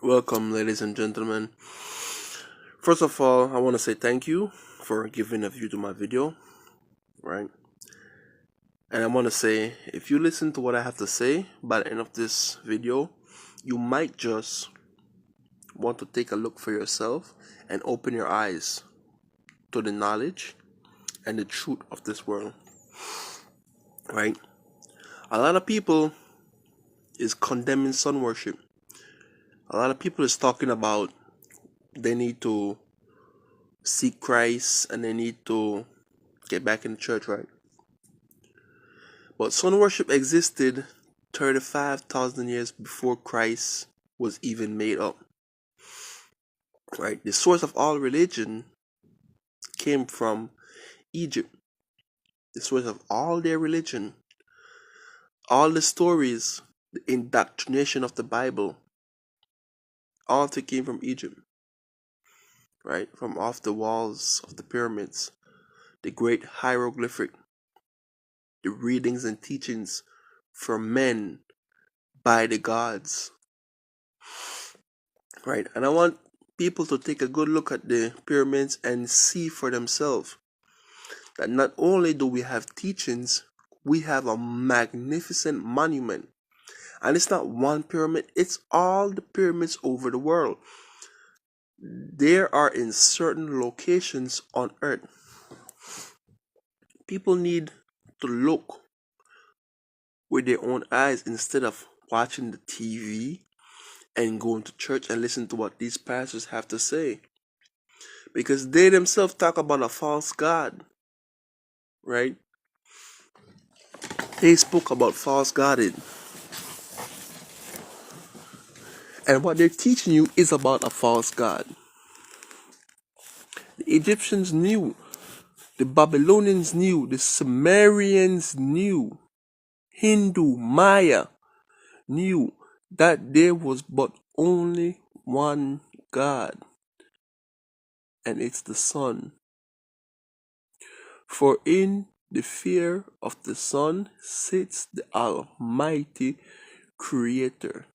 Welcome, ladies and gentlemen. First of all, I want to say thank you for giving a view to my video, right? And I want to say, if you listen to what I have to say by the end of this video, you might just want to take a look for yourself and open your eyes to the knowledge and the truth of this world, right? A lot of people is condemning sun worship. A lot of people is talking about they need to seek Christ and they need to get back in the church, right? But sun worship existed 35,000 years before Christ was even made up. Right? The source of all religion came from Egypt. The source of all their religion, all the stories, the indoctrination of the Bible, all of it came from Egypt. Right? From off the walls of the pyramids, the great hieroglyphic, the readings and teachings from men by the gods. Right? And I want people to take a good look at the pyramids and see for themselves that not only do we have teachings, we have a magnificent monument. And it's not one pyramid, it's all the pyramids over the world. They are in certain locations on earth. People need to look with their own eyes instead of watching the TV and going to church and listen to what these pastors have to say. Because they themselves talk about a false God, right? They spoke about false godding. And what they're teaching you is about a false god. The Egyptians knew, the Babylonians knew, the Sumerians knew, Hindu, Maya knew that there was but only one God, and it's the sun. For in the fear of the sun sits the Almighty Creator.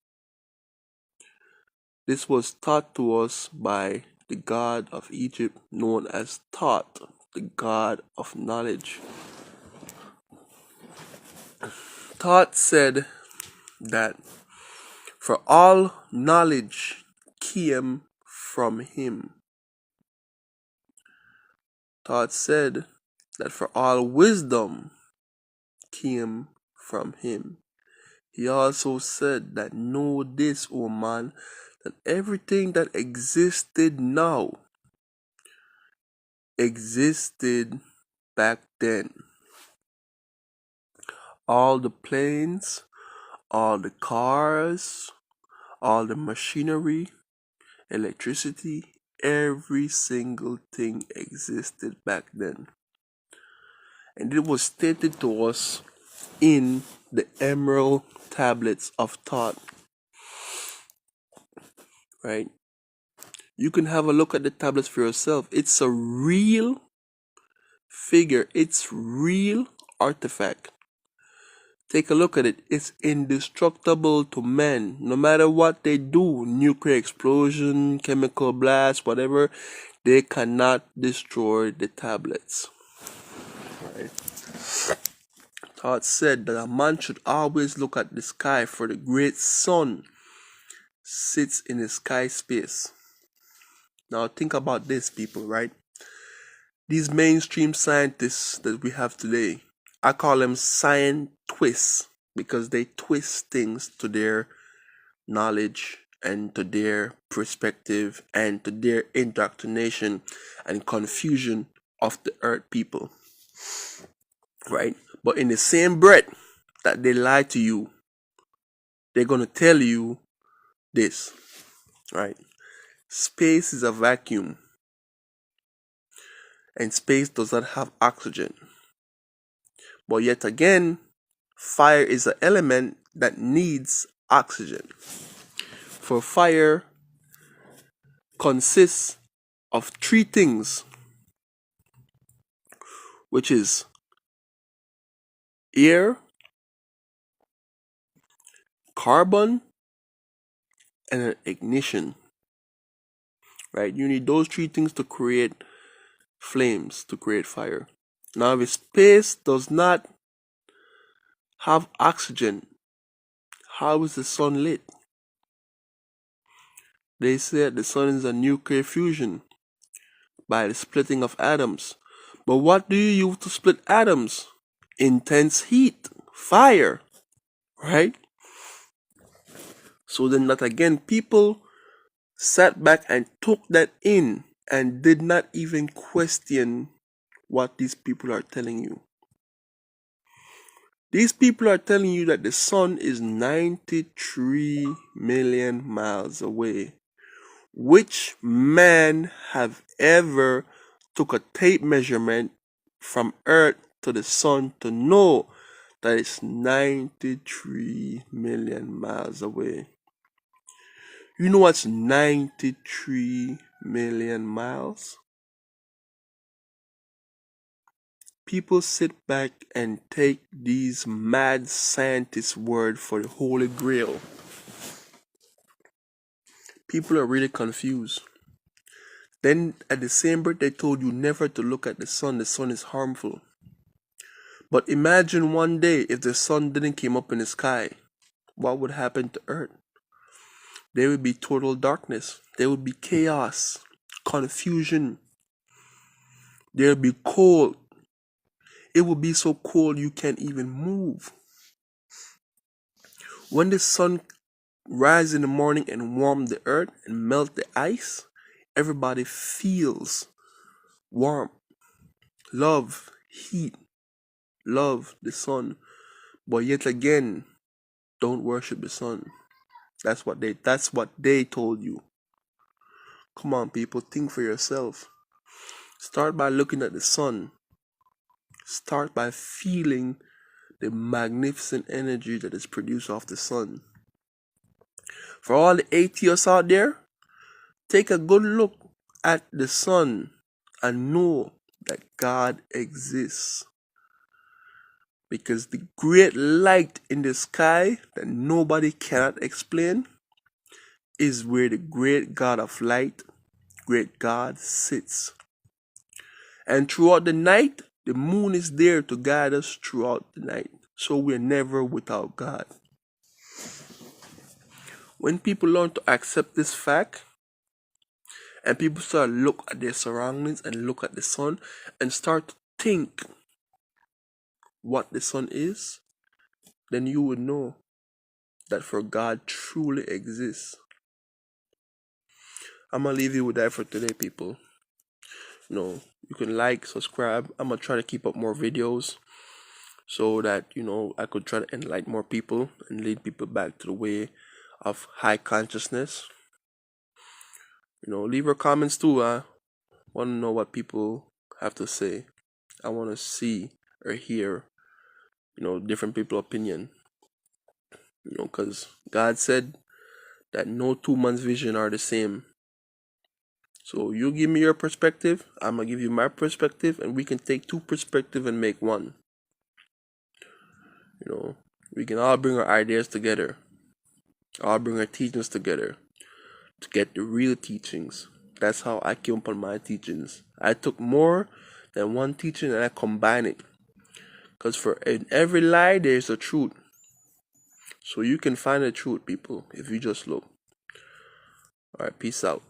This was taught to us by the god of Egypt, known as Thoth, the god of knowledge. Thoth said that for all knowledge came from him. Thoth said that for all wisdom came from him. He also said that know this, O man, that everything that existed now existed back then. All the planes, all the cars, all the machinery, electricity, every single thing existed back then. And it was stated to us in the Emerald Tablets of Thoth. Right? You can have a look at the tablets for yourself. It's a real figure, it's real artifact. Take a look at it. It's indestructible to men. No matter what they do, nuclear explosion, chemical blast, whatever, they cannot destroy the tablets. Right? Thoth said that a man should always look at the sky, for the great sun sits in the sky space. Now think about this, people, right? These mainstream scientists that we have today, I call them science twists, because they twist things to their knowledge and to their perspective and to their indoctrination and confusion of the earth people. Right? But in the same breath that they lie to you, they're going to tell you this, right? Space is a vacuum, and space does not have oxygen. But yet again, fire is an element that needs oxygen. For fire consists of three things, which is air, carbon, and an ignition. Right? You need those three things to create flames, to create fire. Now, if space does not have oxygen, how is the sun lit? They said the sun is a nuclear fusion by the splitting of atoms. But what do you use to split atoms? Intense heat, fire, right? So then that again, people sat back and took that in and did not even question what these people are telling you. These people are telling you that the sun is 93 million miles away. Which man have ever took a tape measurement from Earth to the sun to know that it's 93 million miles away? You know what's 93 million miles? People sit back and take these mad scientists' word for the Holy Grail. People are really confused. Then at the same breath, they told you never to look at the sun is harmful. But imagine one day if the sun didn't come up in the sky, what would happen to Earth? There would be total darkness. There would be chaos, confusion. There would be cold. It would be so cold you can't even move. When the sun rises in the morning and warm the earth and melt the ice, everybody feels warm, love, heat, love the sun. But yet again, don't worship the sun. That's what they told you. Come on, people, think for yourself. Start by looking at the sun. Start by feeling the magnificent energy that is produced off the sun. For all the atheists out there, take a good look at the sun and know that God exists. Because the great light in the sky that nobody cannot explain is where the great God of light, great God, sits. And throughout the night, the moon is there to guide us throughout the night. So we're never without God. When people learn to accept this fact, and people start to look at their surroundings and look at the sun and start to think what the sun is, then you would know that for God truly exists. I'm gonna leave you with that for today, people. You can like, subscribe. I'm gonna try to keep up more videos so that I could try to enlighten more people and lead people back to the way of high consciousness. Leave your comments too. I want to know what people have to say. I want to see or hear different people's opinion. Because God said that no 2 months vision are the same. So you give me your perspective, I'm gonna give you my perspective, and we can take 2 perspectives and make one. We can all bring our ideas together, all bring our teachings together to get the real teachings. That's how I came upon my teachings. I took more than one teaching and I combine it. Because in every lie there's a truth. So you can find the truth, people, if you just look. Alright, peace out.